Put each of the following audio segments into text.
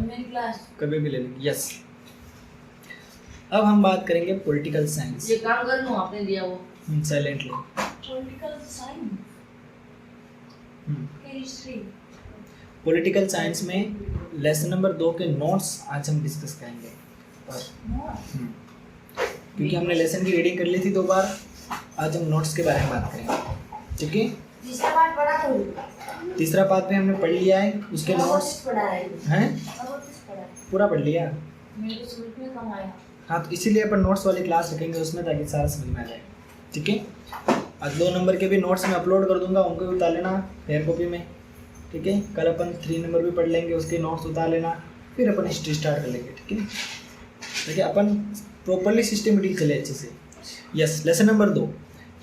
Online class कभी भी ले लेंगे। यस, अब हम बात करेंगे पॉलिटिकल साइंस। ये काम कर लूं आपने दिया वो silently. Political science history political science में लेसन नंबर 2 के नोट्स आज हम डिस्कस करेंगे। क्योंकि हमने लेसन की रीडिंग कर ली थी 2 बार, आज हम नोट्स के बारे में बात करेंगे। ठीक है, तीसरा पार्ट पढ़ा तो तीसरा पार्ट भी हमने पढ़ लिया है, उसके नोट्स पढ़ा है हैं पढ़ा पूरा पढ़ लिया। मेरे को समझ में कम आया। हाँ, तो इसीलिए अपन नोट्स वाली क्लास रखेंगे उसमें, ताकि सारा समझ में आ जाए। ठीक है, आज 2 नंबर के भी नोट्स मैं अपलोड कर दूंगा, उनको भी उतार लेना फेयर कॉपी में। ठीक है, कल अपन 3 नंबर भी पढ़ लेंगे, उसके नोट्स उतार लेना, फिर अपन हिस्ट्री स्टार्ट कर लेंगे। ठीक है, देखिए अपन प्रॉपरली सिस्टमेटिक चले अच्छे से। यस, लेसन नंबर 2,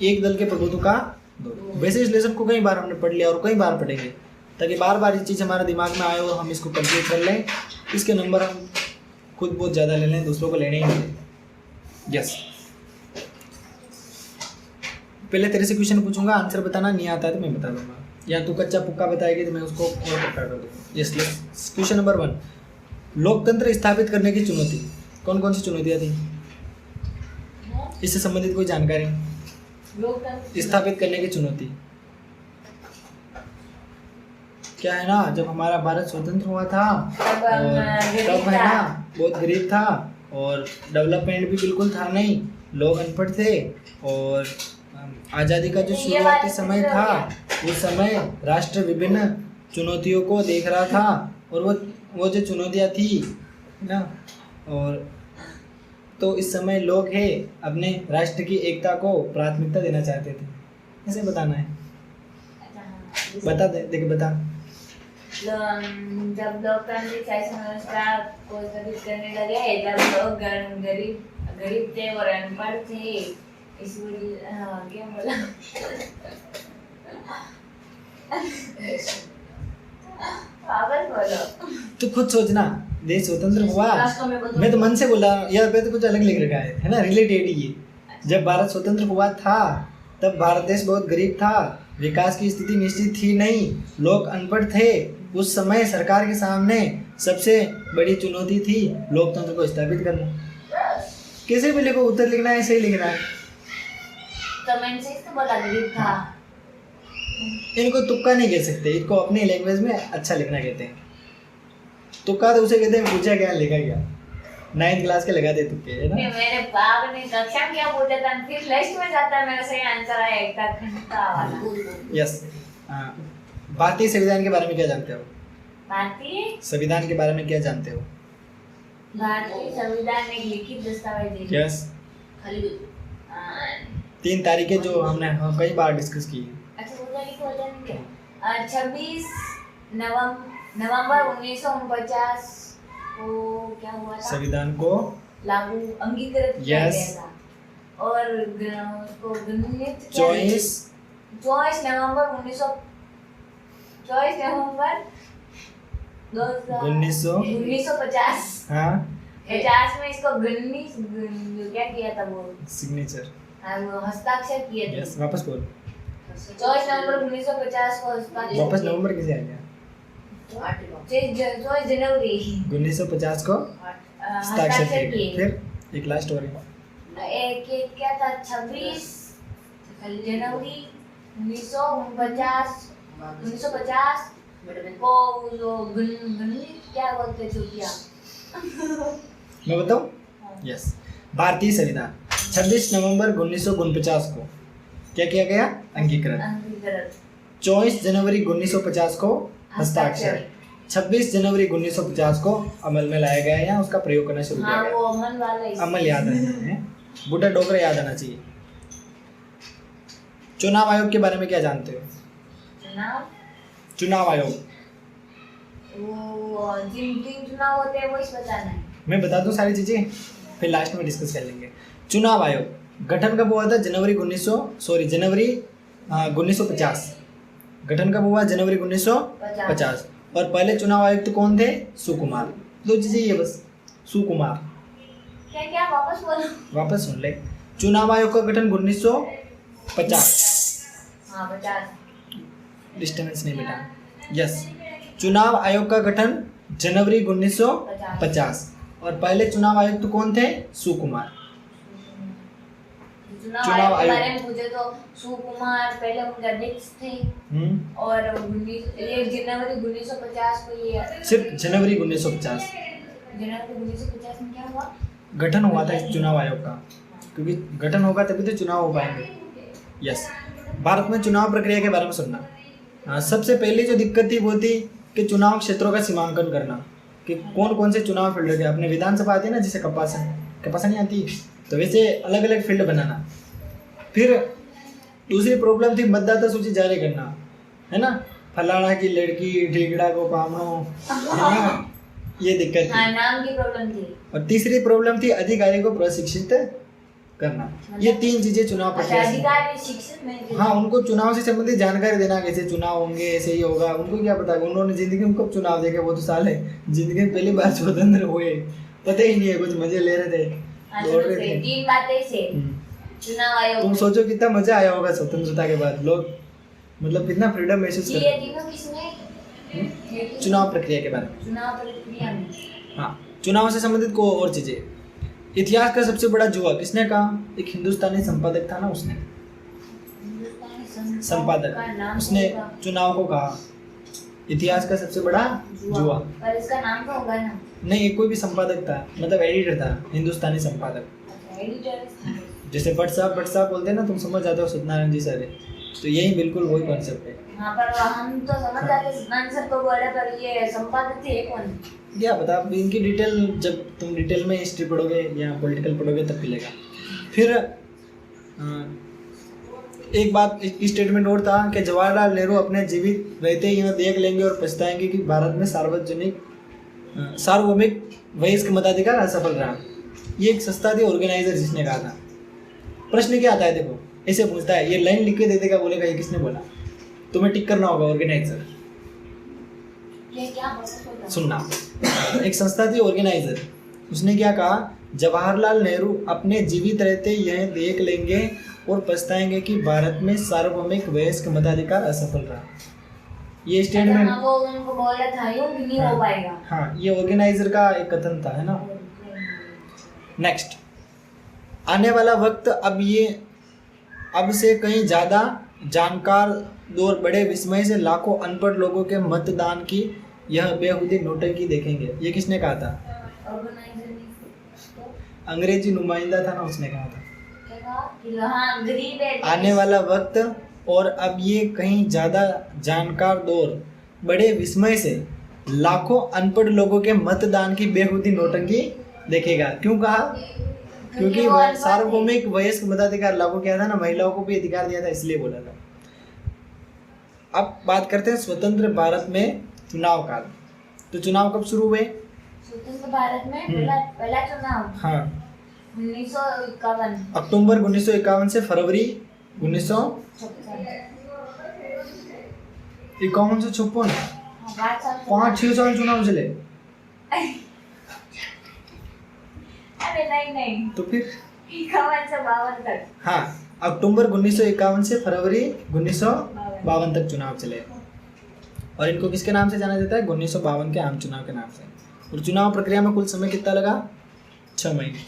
एक दल के प्रभुत्व का 2। वैसे इस लेसन को कई बार हमने पढ़ लिया और कई बार पढ़ेंगे, ताकि बार बार ये चीज़ हमारे दिमाग में आए और हम इसको कंप्लीट कर लें। इसके नंबर हम खुद बहुत ज़्यादा ले लें, दूसरों को लेने ही नहीं। यस, पहले तेरे से क्वेश्चन पूछूंगा, आंसर बताना, नहीं आता है तो मैं बता दूंगा, या तू कच्चा पुक्का बताएगी तो मैं उसको और पक्का कर दूंगा। यस, क्वेश्चन नंबर 1, लोकतंत्र स्थापित करने की चुनौती। कौन कौन सी चुनौतियाँ थी, इससे संबंधित कोई जानकारी? स्थापित करने की चुनौती क्या है ना, जब हमारा भारत स्वतंत्र हुआ था तब है ना, बहुत गरीब था और डेवलपमेंट भी बिल्कुल था नहीं, लोग अनपढ़ थे, और आज़ादी का जो शुरुआती समय था उस समय राष्ट्र विभिन्न चुनौतियों को देख रहा था, और वो जो चुनौतियाँ थी ना, और तो इस समय लोग हैं अपने राष्ट्र की एकता को प्राथमिकता देना चाहते थे। ऐसे बताना है, बता दे, देख बता। जब लोकतांत्रिक शासन व्यवस्था को स्थापित करने लगे, जब लोग गरीब थे और अनपढ़ थे, इस क्या बोला पागल बोलो। तो खुद सोचना, देश स्वतंत्र हुआ, मैं तो मन से बोला यार, मैं तो कुछ अलग लिख रखा है ना, रिलेटेड ये। जब भारत स्वतंत्र हुआ था तब भारत देश बहुत गरीब था, विकास की स्थिति निश्चित थी नहीं, लोग अनपढ़ थे। उस समय सरकार के सामने सबसे बड़ी चुनौती थी लोकतंत्र को स्थापित करना। कैसे भी लिखो, उत्तर लिखना है, सही लिखना है। तो मैंने तो बोला गरीब था। इनको तुक्का नहीं कह सकते, इनको अपनी लैंग्वेज में अच्छा लिखना कहते हैं। तुक्का तो उसे कहते हैं पूछा क्या लिखा गया, 9th क्लास के लगा दे तुक्के, है ना। मेरे बाप ने कक्षा में क्या पूछा था, फिर लिस्ट में जाता है, मेरा सही आंसर आया एकता घंटा वाला। यस, भारतीय संविधान के बारे में क्या जानते हो? भारतीय संविधान के बारे में क्या जानते हो? भारतीय संविधान एक लिखित दस्तावेज है। यस, 3 तारीखें जो हमने कई बार डिस्कस की है। अच्छा, वो तारीख हो जाएंगे 26 नवंबर 1949 को क्या हुआ था, संविधान को लागू अंगीकृत किया Yes. गया था, और उसको गणित 24 नवंबर 1950 हाँ 50 में इसको गणित क्या किया था, वो सिग्नेचर। हाँ, वो हस्ताक्षर किए थे। यस, वापस बोल। 24 नवंबर 1950 को हस्ताक्षर वापस किए। नवंबर कैसे आ गया? 24 जनवरी 1950 को हस्ताक्षर किए। फिर एक लास्ट और एक क्या था, 26 जनवरी 1950 को जो गणित क्या बोलते छुट्टियाँ मैं बताऊं? यस, भारतीय संविधान 26 नवंबर 1949 को क्या किया गया? अंगीकृत। 24 जनवरी 1950 को हस्ताक्षर। 26 जनवरी 1950 को अमल में लाया गया या उसका प्रयोग करना शुरू किया गया। वो अमल वाला अमल याद है, बूढ़ा डोकरा याद आना चाहिए। चुनाव आयोग के बारे में क्या जानते हो? चुनाव आयोग वो जिन चुनाव होते हैं वो इस बताना है। मैं बता दूं सारी चीजें, फिर लास्ट में डिस्कस कर लेंगे। चुनाव आयोग गठन कब हुआ था? जनवरी 1950। गठन कब हुआ? जनवरी 1950। और पहले चुनाव आयुक्त कौन थे? सुकुमार। 2 चीजें ये बस, सुकुमार। क्या क्या वापस बोलो? वापस सुन ले। चुनाव आयोग का गठन 1950। हाँ 50। डिस्टर्बेंस नहीं बेटा। यस, चुनाव आयोग का गठन जनवरी 1950। और पहले चुनाव आयुक्त कौन थे? सुकुमार। चुनाव चुनाव आयोग के आयोग। बारे में पूछे तो सुकुमार पहले उनके अध्यक्ष थे। और ये जनवरी 1950 को ये सिर्फ जनवरी 1950 जनवरी 1950 में क्या हुआ? गठन हुआ था इस चुनाव आयोग का, क्योंकि गठन होगा तभी तो चुनाव हो पाएंगे। यस। भारत में चुनाव प्रक्रिया के बारे में सुनना। सबसे पहली जो दिक्कत थी वो थी कि चुनाव क्षेत्रों का सीमांकन करना, कि कौन कौन से चुनाव फील्ड है। अपने विधानसभा आती है ना, जिसे कपासन नहीं आती, तो वैसे अलग अलग फील्ड बनाना। फिर दूसरी प्रॉब्लम थी मतदाता सूची जारी करना, है ना, फलाना की लड़की ढीगड़ा को पामनो, है ना, ये दिक्कत थी। हाँ, नाम की प्रॉब्लम थी। और तीसरी प्रॉब्लम थी अधिकारी को प्रशिक्षित करना। ये 3 चीजें चुनाव प्रक्रिया से। अधिकारी शिक्षित नहीं थे। हाँ, उनको चुनाव से संबंधित जानकारी देना, कैसे चुनाव होंगे, ऐसे ही होगा, उनको क्या पता। उन्होंने जिंदगी में कब चुनाव देखे, वो तो साल है जिंदगी में पहली बार स्वतंत्र हुए, पता ही नहीं है, कुछ मजे ले रहे थे, दौड़ रहे थे। 3 बातें से चुनाव आयोग। तुम सोचो कितना मजा आया होगा स्वतंत्रता के बाद, लोग मतलब कितना फ्रीडम महसूस ये करते तीनों किसने? हैं। चुनाव प्रक्रिया के बारे में। चुनाव प्रक्रिया में। हाँ, चुनाव से संबंधित को और चीजें। इतिहास का सबसे बड़ा जुआ किसने कहा? एक हिंदुस्तानी संपादक था ना, उसने हिंदुस्तानी संपादक का नाम उसने होगा। चुनाव को कहा इतिहास का सबसे बड़ा जुआ। पर इसका नाम तो होगा ना? नहीं, एक कोई भी संपादक था, मतलब एडिटर था, हिंदुस्तानी संपादक। एडिटर। जैसे व्हाट्सएप बोलते हैं ना, तुम समझ जाते हो, सत्यनारायण जी सर है, तो यही बिल्कुल वही कॉन्सेप्ट है। हाँ, पर हम तो समझ जाते सत्यनारायण सर को बोले, पर ये संपादक थे कौन? क्या पता, अब इनकी डिटेल जब तुम डिटेल में हिस्ट्री पढ़ोगे या पॉलिटिकल पढ़ोगे तब मिलेगा। फिर एक बात, एक स्टेटमेंट और था कि जवाहरलाल नेहरू अपने जीवित रहते ही यह देख लेंगे और पछताएंगे कि भारत में सार्वभौमिक वयस्क मताधिकार असफल रहा। ये एक संस्था थी, ऑर्गेनाइजर, जिसने कहा था। प्रश्न क्या आता है, देखो ऐसे पूछता है, ये लाइन लिख के दे देगा, बोलेगा ये किसने बोला, तुम्हें टिक करना होगा ऑर्गेनाइजर। ये क्या बोला? सुनना, एक संस्था थी ऑर्गेनाइजर, उसने क्या कहा, जवाहरलाल नेहरू अपने जीवित रहते यह देख लेंगे और पछताएंगे कि भारत में सार्वभौमिक वयस्क मताधिकार असफल रहा। ये स्टेटमेंट वो उनको बोला था, यूं भी नहीं हो पाएगा। हाँ, ये ऑर्गेनाइजर का एक कथन था, है ना। नेक्स्ट, आने वाला वक्त अब से कहीं ज़्यादा जानकार दौर बड़े विस्मय से लाखों अनपढ़ लोगों के मतदान की यह बेहुदी नौटंकी देखेंगे। ये किसने कहा था? ऑर्गेनाइजर ने। अंग्रेजी नुमाइंदा था ना, उसने कहा था। क्या कहा? कि हाँ, गरीब है। आने वाला वक्त और अब ये कहीं ज़्यादा जानकार दौर बड़े विस्मय से लाखों अनपढ़ लोगों के मतदान की बेहुदी नौटंकी देखेगा। क्यों कहा? क्योंकि वो अनपढ़ थे। सार्वभौमिक वयस्क मताधिकार लागू किया था ना, महिलाओं को भी अधिकार दिया था, इसलिए बोला था। अब बात करते हैं स्वतंत्र भारत में चुनाव काल। तो चुनाव कब शुरू हुए? स्वतंत्र भारत में पहला चुनाव हाँ, 1951। अक्टूबर 1951 से फरवरी 1951 से 56। 5-6 साल चुनाव चले। अरे नहीं, तो फिर 51 से 52 तक। हाँ, अक्टूबर 1951 से फरवरी 1952 तक चुनाव चले। और इनको किसके नाम से जाना जाता है? 1952 के आम चुनाव के नाम से। और चुनाव प्रक्रिया में कुल समय कितना लगा? 6 महीने।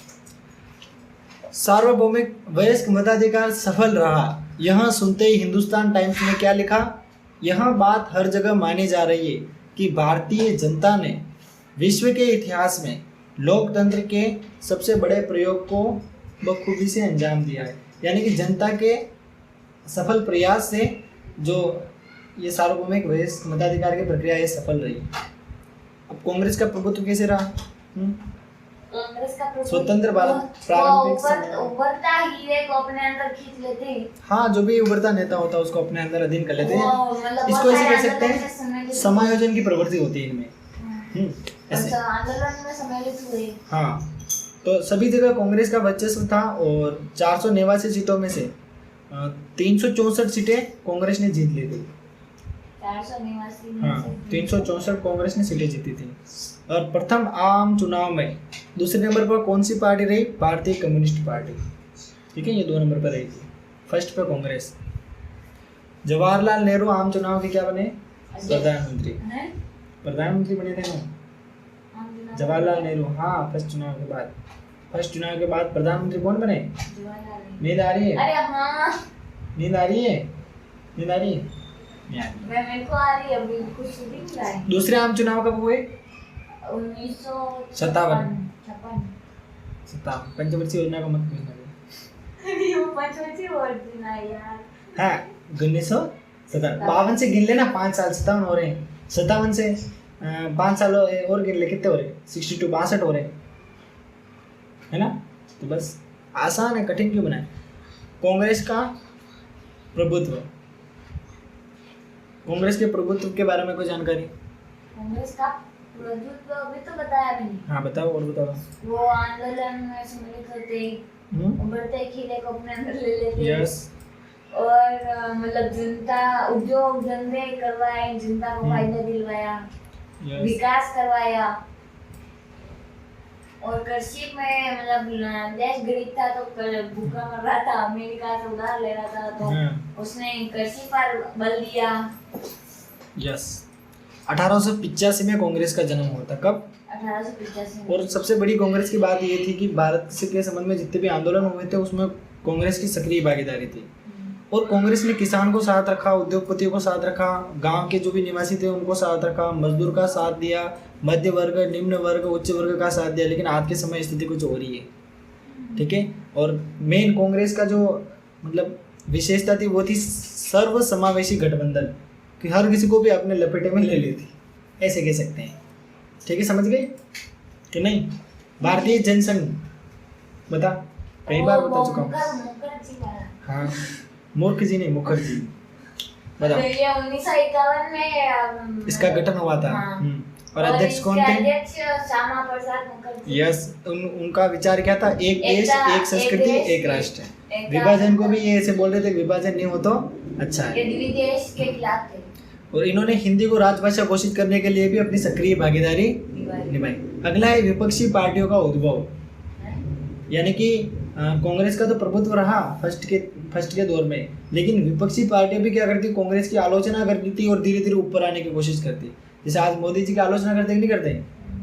सार्वभौमिक वयस्क मताधिकार सफल रहा, यह सुनते ही हिंदुस्तान टाइम्स ने क्या लिखा? यह बात हर जगह मानी जा रही है कि भारतीय जनता ने विश्व के इतिहास में लोकतंत्र के सबसे बड़े प्रयोग को बखूबी से अंजाम दिया है। यानी कि जनता के सफल प्रयास से जो ये सार्वभौमिक वयस्क मताधिकार की प्रक्रिया ये सफल रही। अब कांग्रेस का प्रभुत्व कैसे रहा? कांग्रेस का स्वतंत्र भारत प्रारंभिक समय। उभरता हीरे को अपने अंदर खींच लेते हैं। हाँ, जो भी उभरता नेता होता है उसको अपने अंदर अधीन कर लेते हैं। मतलब इसको ऐसे कह सकते हैं, हैं समायोजन की प्रवृत्ति होती है इनमें। ऐसे। आंदोलन में सम्मिलित हुए। हाँ, तो सभी जगह कांग्रेस का वर्चस्व था और 489 सीटों में से 364 सीटें कांग्रेस ने जीत ली थी। 489 में हाँ, से 364 कांग्रेस ने सीटें जीती थी। और प्रथम आम चुनाव में दूसरे नंबर पर कौन सी पार्टी रही? भारतीय कम्युनिस्ट पार्टी। ठीक है, ये 2 नंबर पर रही थी। फर्स्ट पर कांग्रेस। जवाहरलाल नेहरू आम चुनाव के क्या बने? प्रधानमंत्री। प्रधानमंत्री बने थे ना। जवाहरलाल नेहरू, हाँ फर्स्ट चुनाव के बाद प्रधानमंत्री कौन बने? जवाहरलाल नेहरू। नींद आ रही है? अरे हाँ, नींद आ रही है? नहीं आ रही? मेरे को आ रही है, अभी कुछ भी नहीं आ रही। दूसरे आम चुनाव कब हुए? 1957। पंचवर्षीय योजना का मत पूछना। वो पंचवर्षीय योजना है यार। हाँ 1957 से गिन लेना, 5 साल 57 हो रहे हैं, 57 से 5 साल और गिन ले, कितने हो रहे? 62 62 हो रहे है ना। तो बस आसान है, कठिन क्यों बनाए। कांग्रेस का प्रभुत्व, कांग्रेस के प्रभुत्व के बारे में कोई जानकारी? कांग्रेस का प्रभुत्व अभी तो बताया मैंने। हाँ बताओ, और बताओ। वो आंदोलन में सम्मिलित होते, उभरते खिले को अपने अंदर ले लेते। यस। और मतलब जनता उद्योग धंधे करवाए, जनता को फायदा दिलवाया, विकास करवाया। और कृषि में मतलब देश गरीब था तो भूखा मर रहा था, अमेरिका से उधार ले रहा था, तो उसने कृषि पर बल दिया। यस। 1885 में कांग्रेस का जन्म हुआ था। कब? 1885। और सबसे बड़ी कांग्रेस की बात ये थी कि भारत के संबंध में जितने भी आंदोलन हुए थे उसमें कांग्रेस की सक्रिय भागीदारी थी। और कांग्रेस ने किसान को साथ रखा, उद्योगपतियों को साथ रखा, गांव के जो भी निवासी थे उनको साथ रखा, मजदूर का साथ दिया, मध्य वर्ग, निम्न वर्ग, उच्च वर्ग का साथ दिया। लेकिन आज के समय स्थिति कुछ हो रही है, ठीक है। और मेन कांग्रेस का जो मतलब विशेषता थी वो थी सर्व समावेशी गठबंधन, कि हर किसी को भी अपने लपेटे में ले लेती, ऐसे कह सकते हैं, ठीक है। समझ गए कि नहीं? भारतीय जनसंघ बता, कई बार बता चुका हूँ। हाँ मूर्ख जी नहीं, मुखर्जी। बताओ। तो ये 1951 में इसका गठन हुआ था। हाँ। और अध्यक्ष कौन थे? अध्यक्ष श्यामा प्रसाद मुखर्जी। यस। उनका विचार क्या था? एक देश, एक संस्कृति, एक राष्ट्र। विभाजन को भी ये ऐसे बोल रहे थे, विभाजन नहीं हो तो अच्छा है। ये द्विदेश के खिलाफ थे। और इन्होंने हिंदी को राजभाषा घोषित करने के लिए भी अपनी सक्रिय भागीदारी निभाई। अगला है विपक्षी पार्टियों का उद्भव, यानी कि कांग्रेस का तो प्रभुत्व रहा फर्स्ट के दौर में, लेकिन विपक्षी पार्टियां भी क्या करती? कांग्रेस की आलोचना करती थी और धीरे धीरे ऊपर आने की कोशिश करती। जैसे आज मोदी जी की आलोचना करते नहीं करते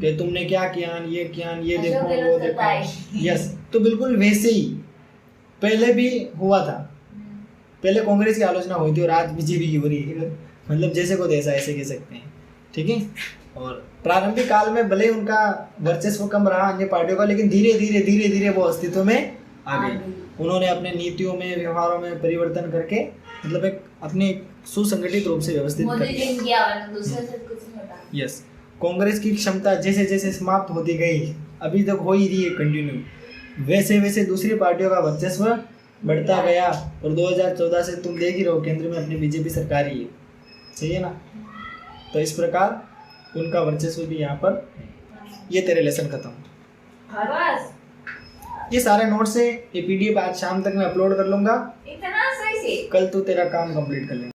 कि तुमने क्या किया, ये देखो वो देखो। यस। तो बिल्कुल वैसे ही पहले भी हुआ था, पहले कांग्रेस की आलोचना हुई थी और आज बीजेपी की हो रही है। मतलब जैसे को तैसा, ऐसे कह सकते हैं, ठीक है। और प्रारंभिक काल में भले उनका वर्चस्व कम रहा अन्य पार्टियों का, लेकिन धीरे धीरे वो अस्तित्व में आ गई। उन्होंने अपने नीतियों में, व्यवहारों में परिवर्तन करके मतलब एक अपने सुसंगठित रूप से व्यवस्थित कर। यस। कांग्रेस की क्षमता जैसे जैसे समाप्त होती गई, अभी तक हो ही रही है कंटिन्यू, वैसे वैसे दूसरी पार्टियों का वर्चस्व बढ़ता गया। और 2014 से तुम देख ही रहो, केंद्र में अपनी बीजेपी सरकार ही है, सही है ना। तो इस प्रकार उनका वर्चस्व भी यहाँ पर। ये तेरे लेसन खत्म। ये सारे नोट्स है, ये पीडीएफ आज शाम तक मैं अपलोड कर लूंगा। इतना सही से कल तू तेरा काम कंप्लीट कर लेंगे।